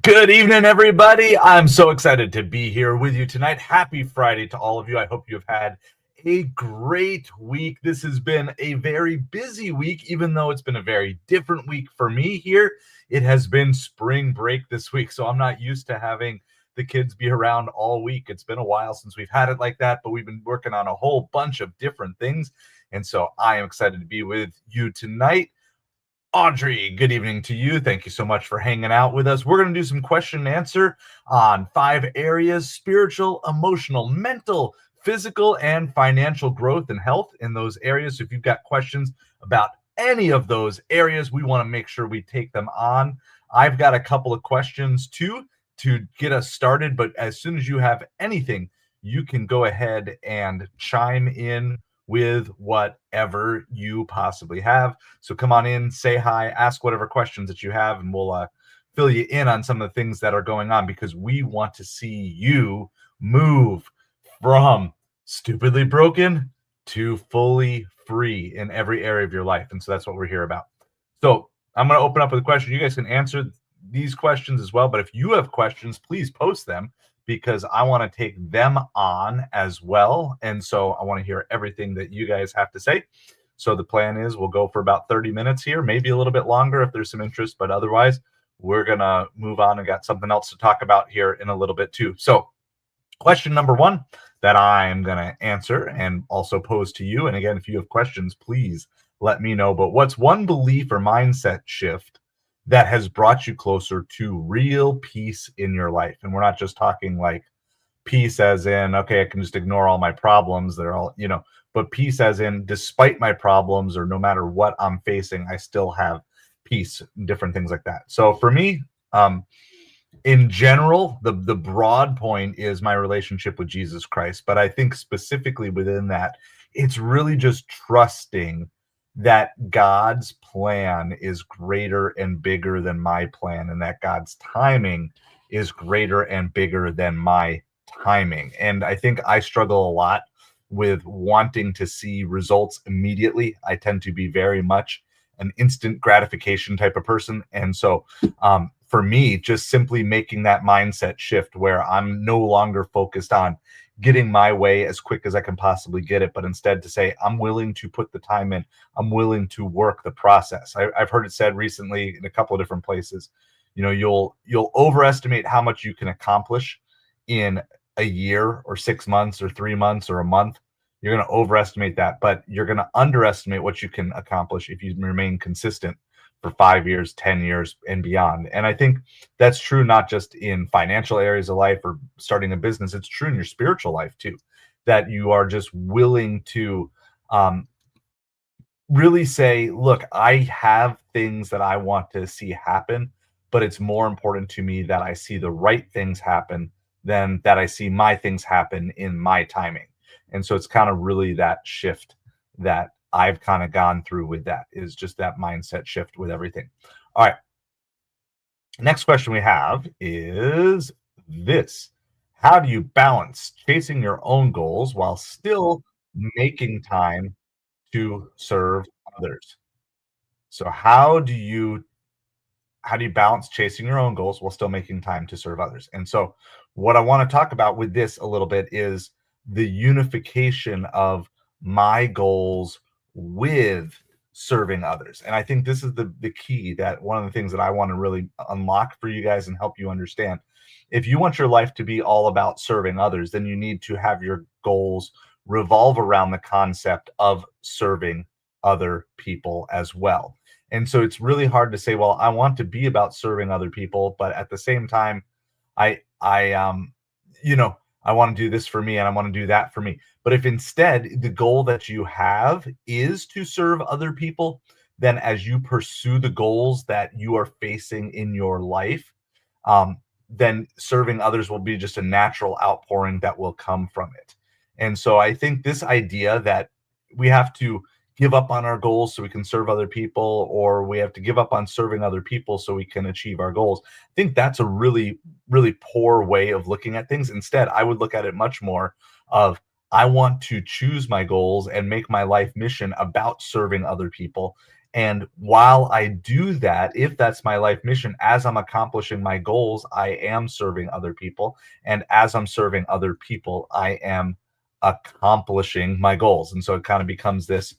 Good evening, everybody. I'm so excited to be here with you tonight. Happy Friday to all of you. I hope you've had a great week. This has been a very busy week, even though it's been a very different week for me here. It has been spring break this week, so I'm not used to having the kids be around all week. It's been a while since we've had it like that, but we've been working on a whole bunch of different things. And so I am excited to be with you tonight. Audrey, good evening to you. Thank you so much for hanging out with us. We're going to do some question and answer on 5 areas: spiritual, emotional, mental, physical, and financial growth and health in those areas. So if you've got questions about any of those areas, we want to make sure we take them on. I've got a couple of questions too to get us started, but as soon as you have anything, you can go ahead and chime in with whatever you possibly have. So come on in, say hi, ask whatever questions that you have, and we'll fill you in on some of the things that are going on, because we want to see you move from stupidly broken to fully free in every area of your life. And so that's what we're here about. So I'm going to open up with a question. You guys can answer these questions as well, but if you have questions, please post them, because I want to take them on as well. And so I want to hear everything that you guys have to say. So the plan is we'll go for about 30 minutes here, maybe a little bit longer if there's some interest, but otherwise we're going to move on and got something else to talk about here in a little bit too. So question number 1 that I'm going to answer and also pose to you. And again, if you have questions, please let me know. But what's one belief or mindset shift that has brought you closer to real peace in your life? And we're not just talking like peace as in, okay, I can just ignore all my problems. They're all, but peace as in, despite my problems or no matter what I'm facing, I still have peace, different things like that. So for me, in general, the broad point is my relationship with Jesus Christ. But I think specifically within that, it's really just trusting that God's plan is greater and bigger than my plan, and that God's timing is greater and bigger than my timing. And I think I struggle a lot with wanting to see results immediately. I tend to be very much an instant gratification type of person. And so for me, just simply making that mindset shift where I'm no longer focused on getting my way as quick as I can possibly get it, but instead to say, I'm willing to put the time in, I'm willing to work the process. I've heard it said recently in a couple of different places, you'll overestimate how much you can accomplish in a year or 6 months or 3 months or a month. You're going to overestimate that, but you're going to underestimate what you can accomplish if you remain consistent for 5 years, 10 years, and beyond. And I think that's true not just in financial areas of life or starting a business. It's true in your spiritual life too, that you are just willing to really say, look, I have things that I want to see happen, but it's more important to me that I see the right things happen than that I see my things happen in my timing. And so it's kind of really that shift that I've kind of gone through with, that is just that mindset shift with everything. All right. Next question we have is this. How do you balance chasing your own goals while still making time to serve others? So how do you balance chasing your own goals while still making time to serve others? And so what I want to talk about with this a little bit is the unification of my goals with serving others. And I think this is the key, that one of the things that I want to really unlock for you guys and help you understand. If you want your life to be all about serving others, then you need to have your goals revolve around the concept of serving other people as well. And so it's really hard to say, well, I want to be about serving other people, but at the same time, I you know, I want to do this for me and I want to do that for me. But if instead the goal that you have is to serve other people, then as you pursue the goals that you are facing in your life, um, then serving others will be just a natural outpouring that will come from it. And so I think this idea that we have to give up on our goals so we can serve other people, or we have to give up on serving other people so we can achieve our goals, I think that's a really, really poor way of looking at things. Instead, I would look at it much more of, I want to choose my goals and make my life mission about serving other people. And while I do that, if that's my life mission, as I'm accomplishing my goals, I am serving other people. And as I'm serving other people, I am accomplishing my goals. And so it kind of becomes this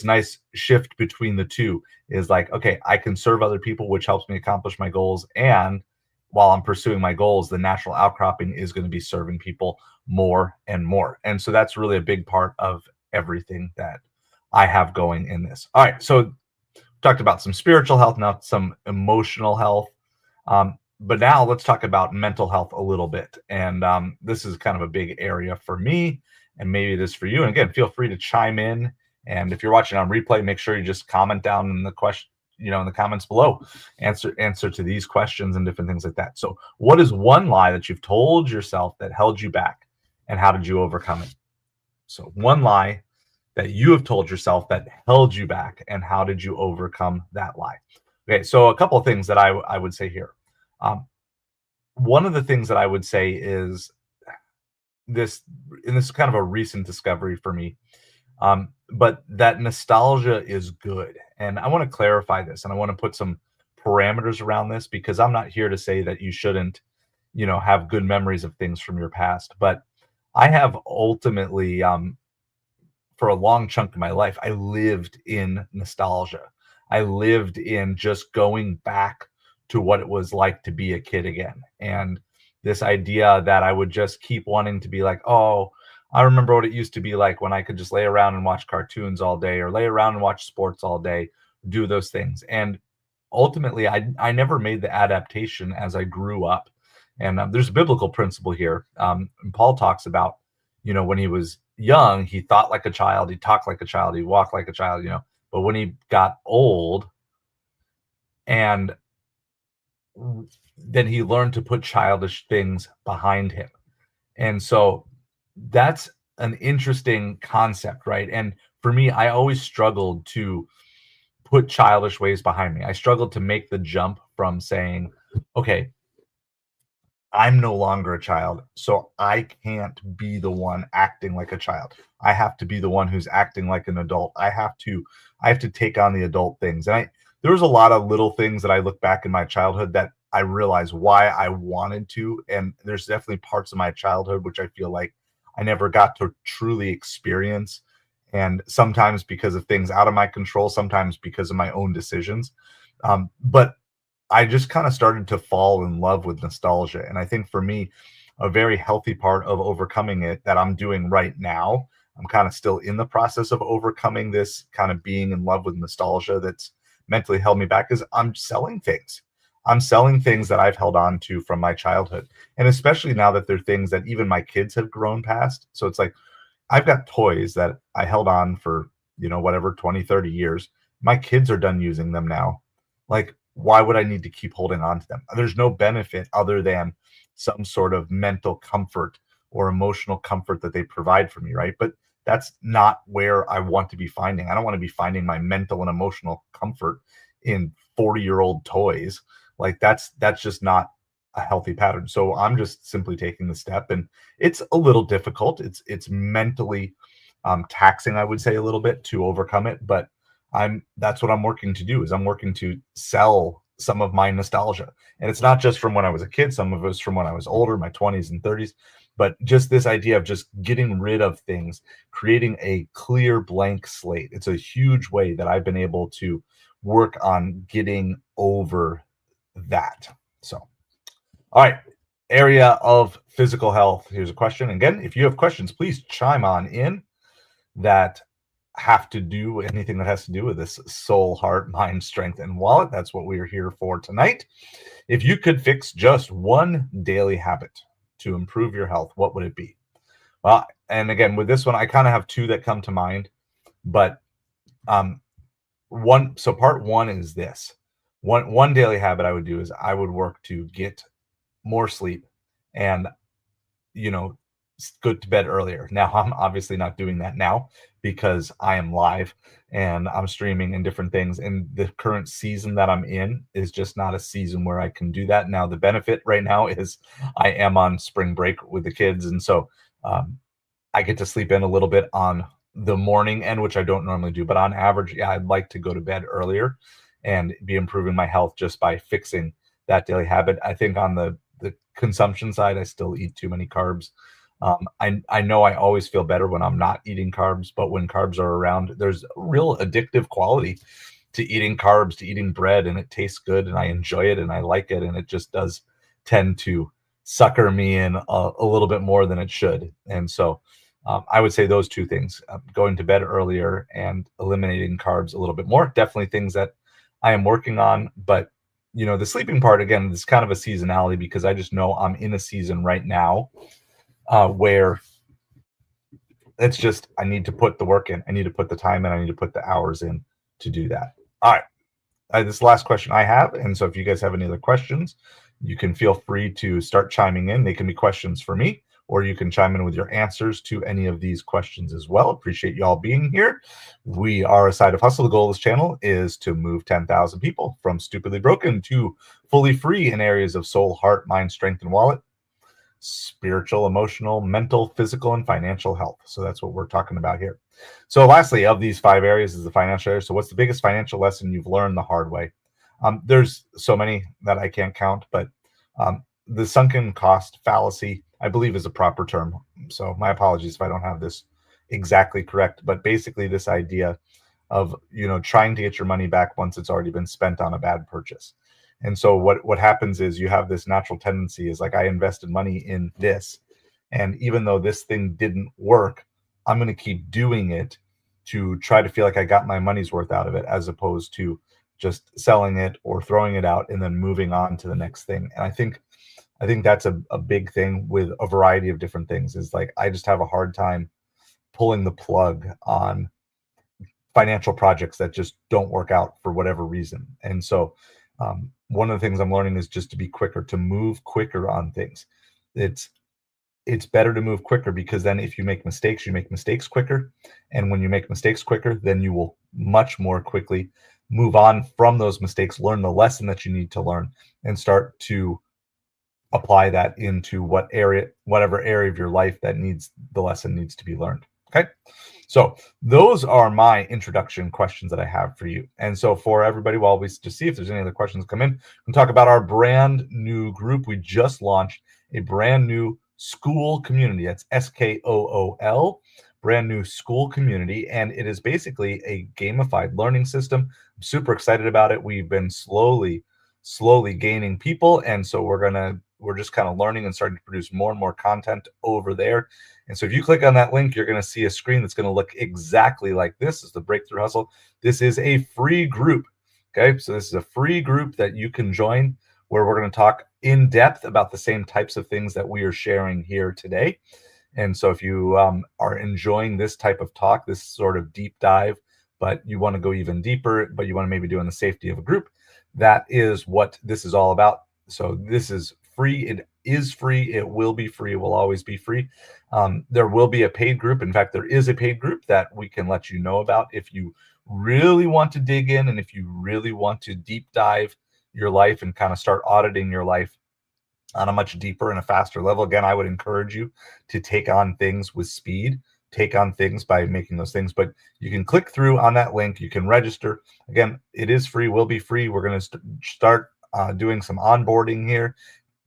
nice shift between the two, is like, okay, I can serve other people, which helps me accomplish my goals. And while I'm pursuing my goals, the natural outcropping is going to be serving people more and more. And so that's really a big part of everything that I have going in this. All right. So talked about some spiritual health, now some emotional health. But now let's talk about mental health a little bit. And this is kind of a big area for me, and maybe this for you. And again, feel free to chime in. And if you're watching on replay, make sure you just comment down in the question, in the comments below, answer to these questions and different things like that. So, what is one lie that you've told yourself that held you back, and how did you overcome it? So, one lie that you have told yourself that held you back, and how did you overcome that lie? Okay, so a couple of things that I would say here. Um, One of the things that I would say is this, and this is kind of a recent discovery for me, but that nostalgia is good. And I want to clarify this, and I want to put some parameters around this, because I'm not here to say that you shouldn't, have good memories of things from your past. But I have ultimately, for a long chunk of my life, I lived in nostalgia. I lived in just going back to what it was like to be a kid again. And this idea that I would just keep wanting to be like, oh, I remember what it used to be like when I could just lay around and watch cartoons all day, or lay around and watch sports all day, do those things. And ultimately, I never made the adaptation as I grew up. And there's a biblical principle here. And Paul talks about, when he was young, he thought like a child, he talked like a child, he walked like a child, but when he got old, and then he learned to put childish things behind him. And so that's an interesting concept, right? And for me, I always struggled to put childish ways behind me. I struggled to make the jump from saying, okay, I'm no longer a child, so I can't be the one acting like a child. I have to be the one who's acting like an adult. I have to take on the adult things. And there was a lot of little things that I look back in my childhood that I realize why I wanted to. And there's definitely parts of my childhood which I feel like I never got to truly experience. And sometimes because of things out of my control, sometimes because of my own decisions. But I just kind of started to fall in love with nostalgia. And I think for me, a very healthy part of overcoming it that I'm doing right now, I'm kind of still in the process of overcoming this kind of being in love with nostalgia that's mentally held me back, is I'm selling things. I'm selling things that I've held on to from my childhood. And especially now that they're things that even my kids have grown past. So it's like, I've got toys that I held on for, whatever, 20, 30 years. My kids are done using them now. Like, why would I need to keep holding on to them? There's no benefit other than some sort of mental comfort or emotional comfort that they provide for me, right? But that's not where I want to be finding. I don't want to be finding my mental and emotional comfort in 40-year-old toys. Like that's just not a healthy pattern. So I'm just simply taking the step, and it's a little difficult. It's mentally taxing, I would say, a little bit to overcome it, but I'm that's what I'm working to do is I'm working to sell some of my nostalgia. And it's not just from when I was a kid, some of it was from when I was older, my 20s and 30s, but just this idea of just getting rid of things, creating a clear blank slate. It's a huge way that I've been able to work on getting over that. So, all right. Area of physical health. Here's a question. Again, if you have questions, please chime on in that have to do anything that has to do with this soul, heart, mind, strength, and wallet. That's what we are here for tonight. If you could fix just one daily habit to improve your health, what would it be? Well, and again, with this one, I kind of have two that come to mind, but um, so part one is this. One daily habit I would do is I would work to get more sleep and you know go to bed earlier. Now I'm obviously not doing that now because I am live and I'm streaming and different things, and the current season that I'm in is just not a season where I can do that. Now the benefit right now is I am on spring break with the kids, and so um, I get to sleep in a little bit on the morning end, which I don't normally do. But on average, yeah, I'd like to go to bed earlier and be improving my health just by fixing that daily habit. I think on the consumption side, I still eat too many carbs. I know I always feel better when I'm not eating carbs, but when carbs are around, there's a real addictive quality to eating carbs, to eating bread, and it tastes good, and I enjoy it, and I like it, and it just does tend to sucker me in a little bit more than it should. And so I would say those two things, going to bed earlier and eliminating carbs a little bit more, definitely things that I am working on. But, the sleeping part, again, is kind of a seasonality because I just know I'm in a season right now where it's just, I need to put the work in. I need to put the time in. I need to put the hours in to do that. All right. This is the last question I have. And so if you guys have any other questions, you can feel free to start chiming in. They can be questions for me, or you can chime in with your answers to any of these questions as well. Appreciate you all being here. We are A Side of Hustle. The goal of this channel is to move 10,000 people from stupidly broken to fully free in areas of soul, heart, mind, strength, and wallet, spiritual, emotional, mental, physical, and financial health. So that's what we're talking about here. So lastly, of these 5 areas is the financial area. So what's the biggest financial lesson you've learned the hard way? There's so many that I can't count, but the sunken cost fallacy, I believe, is a proper term. So my apologies if I don't have this exactly correct, but basically this idea of, trying to get your money back once it's already been spent on a bad purchase. And so what happens is you have this natural tendency is like, I invested money in this, and even though this thing didn't work, I'm going to keep doing it to try to feel like I got my money's worth out of it, as opposed to just selling it or throwing it out and then moving on to the next thing. And I think that's a big thing with a variety of different things, is like, I just have a hard time pulling the plug on financial projects that just don't work out for whatever reason. And so one of the things I'm learning is just to be quicker, to move quicker on things. It's better to move quicker, because then if you make mistakes quicker. And when you make mistakes quicker, then you will much more quickly move on from those mistakes, learn the lesson that you need to learn, and start to apply that into whatever area of your life that the lesson needs to be learned. Okay. So those are my introduction questions that I have for you. And so for everybody, while we just see if there's any other questions come in, we can talk about our brand new group. We just launched a brand new school community. That's SKOOL, brand new school community. And it is basically a gamified learning system. I'm super excited about it. We've been slowly gaining people. And so we're just kind of learning and starting to produce more and more content over there. And so if you click on that link, you're going to see a screen that's going to look exactly like this. Is the Breakthrough Hustle. This is a free group. Okay. So this is a free group that you can join, where we're going to talk in depth about the same types of things that we are sharing here today. And so if you are enjoying this type of talk, this sort of deep dive, but you want to go even deeper, but you want to maybe do in the safety of a group, that is what this is all about. So this is free. It is free. It will be free. It will always be free. There will be a paid group. In fact, there is a paid group that we can let you know about if you really want to dig in, and if you really want to deep dive your life and kind of start auditing your life on a much deeper and a faster level. Again, I would encourage you to take on things with speed, take on things by making those things. But you can click through on that link. You can register. Again, it is free, will be free. We're going to start doing some onboarding here,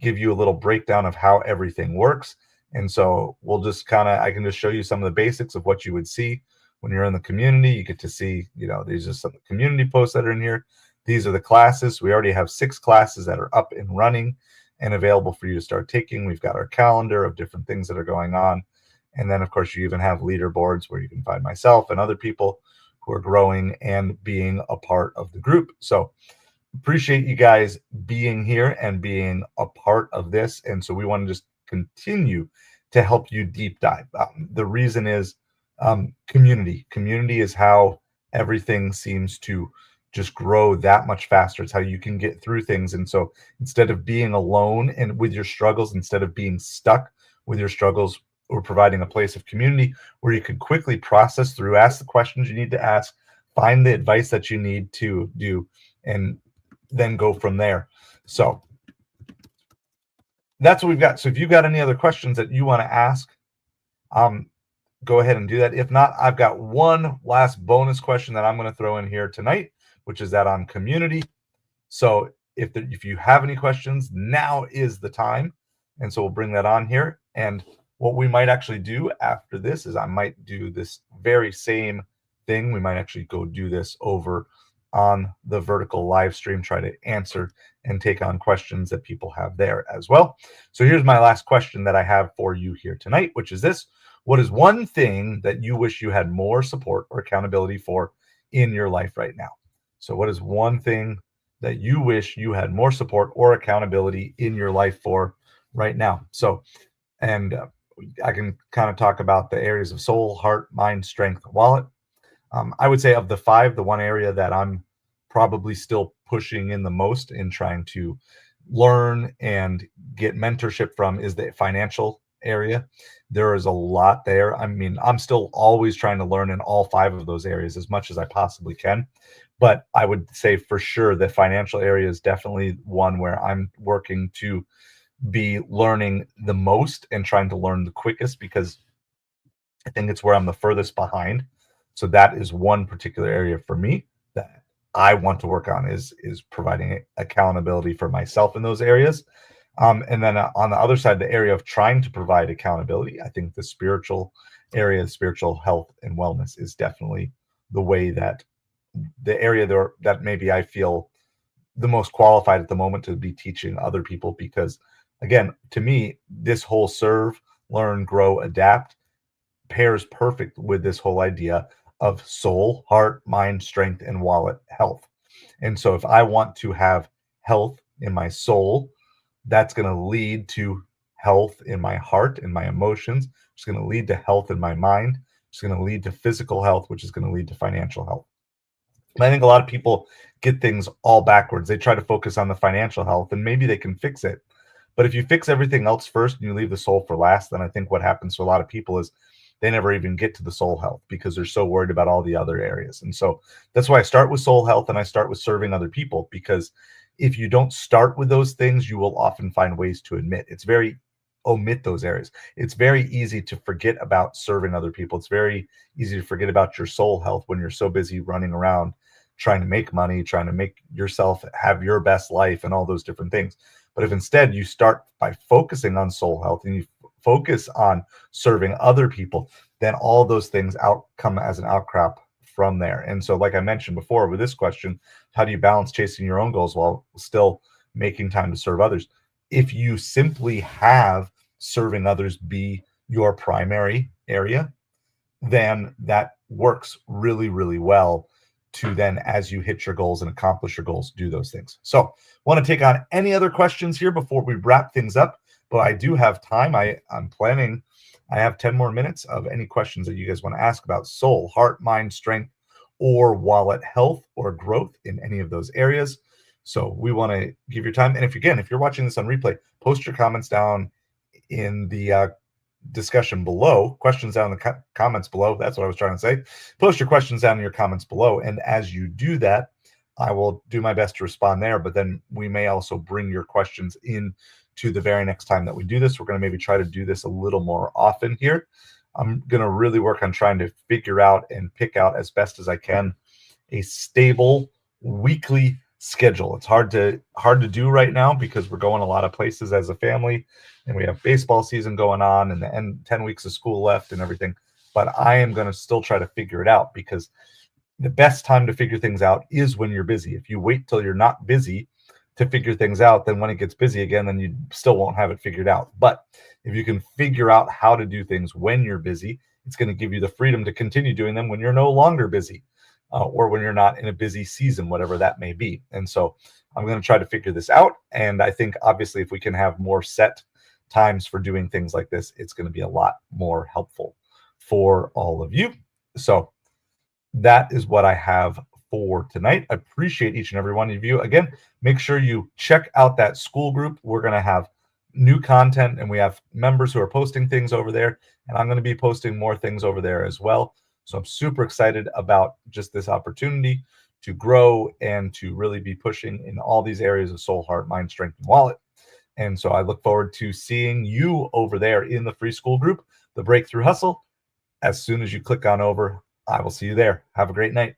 give you a little breakdown of how everything works. And so we'll just I can just show you some of the basics of what you would see when you're in the community. You get to see, these are some community posts that are in here. These are the classes. We already have 6 classes that are up and running and available for you to start taking. We've got our calendar of different things that are going on. And then, of course, you even have leaderboards where you can find myself and other people who are growing and being a part of the group. So appreciate you guys being here and being a part of this. And so we want to just continue to help you deep dive. The reason is community. Community is how everything seems to just grow that much faster. It's how you can get through things. And so instead of being alone and with your struggles, instead of being stuck with your struggles, we're providing a place of community where you can quickly process through, ask the questions you need to ask, find the advice that you need to do, and then go from there. So that's what we've got. So if you've got any other questions that you want to ask, go ahead and do that. If not, I've got one last bonus question that I'm going to throw in here tonight, which is that on community. So if you have any questions, now is the time. And so we'll bring that on here. And what we might actually do after this is I might do this very same thing. We might actually go do this over on the vertical live stream, try to answer and take on questions that people have there as well. So here's my last question that I have for you here tonight, which is this: what is one thing that you wish you had more support or accountability for in your life right now? So what is one thing that you wish you had more support or accountability in your life for right now? So, and I can kind of talk about the areas of soul, heart, mind, strength, wallet. I would say of the 5, the one area that I'm probably still pushing in the most in trying to learn and get mentorship from is the financial area. There is a lot there. I mean, I'm still always trying to learn in all 5 of those areas as much as I possibly can. But I would say for sure the financial area is definitely one where I'm working to be learning the most and trying to learn the quickest, because I think it's where I'm the furthest behind. So that is one particular area for me that I want to work on, is providing accountability for myself in those areas. And then on the other side, the area of trying to provide accountability, I think the spiritual area, spiritual health and wellness, is definitely the way that the area there that maybe I feel the most qualified at the moment to be teaching other people. Because again, to me, this whole serve, learn, grow, adapt pairs perfect with this whole idea of soul, heart, mind, strength, and wallet health. And so if I want to have health in my soul, that's going to lead to health in my heart and my emotions. It's going to lead to health in my mind. It's going to lead to physical health, which is going to lead to financial health. And I think a lot of people get things all backwards. They try to focus on the financial health, and maybe they can fix it. But if you fix everything else first and you leave the soul for last, then I think what happens to a lot of people is they never even get to the soul health because they're so worried about all the other areas. And so that's why I start with soul health and I start with serving other people, because if you don't start with those things, you will often find ways to omit those areas. It's very easy to forget about serving other people. It's very easy to forget about your soul health when you're so busy running around trying to make money, trying to make yourself have your best life and all those different things. But if instead you start by focusing on soul health and you focus on serving other people, then all those things come as an outcrop from there. And so, like I mentioned before with this question, how do you balance chasing your own goals while still making time to serve others? If you simply have serving others be your primary area, then that works really, really well to then, as you hit your goals and accomplish your goals, do those things. So want to take on any other questions here before we wrap things up, but I do have time. I'm planning, I have 10 more minutes of any questions that you guys want to ask about soul, heart, mind, strength, or wallet health or growth in any of those areas. So we want to give your time. And if you're watching this on replay, post your comments down in the discussion below, questions down in the comments below. That's what I was trying to say. Post your questions down in your comments below. And as you do that, I will do my best to respond there, but then we may also bring your questions in to the very next time that we do this. We're going to maybe try to do this a little more often here. I'm going to really work on trying to figure out and pick out as best as I can a stable weekly schedule. It's hard to do right now because we're going a lot of places as a family and we have baseball season going on and the end 10 weeks of school left and everything. But I am going to still try to figure it out because the best time to figure things out is when you're busy. If you wait till you're not busy to figure things out, then when it gets busy again, then you still won't have it figured out. But if you can figure out how to do things when you're busy, it's going to give you the freedom to continue doing them when you're no longer busy, or when you're not in a busy season, whatever that may be. And so I'm going to try to figure this out. And I think obviously if we can have more set times for doing things like this, it's going to be a lot more helpful for all of you. So that is what I have for tonight. I appreciate each and every one of you. Again, make sure you check out that school group. We're going to have new content and we have members who are posting things over there, and I'm going to be posting more things over there as well. So I'm super excited about just this opportunity to grow and to really be pushing in all these areas of soul, heart, mind, strength, and wallet. And so I look forward to seeing you over there in the free school group, the Breakthrough Hustle. As soon as you click on over, I will see you there. Have a great night.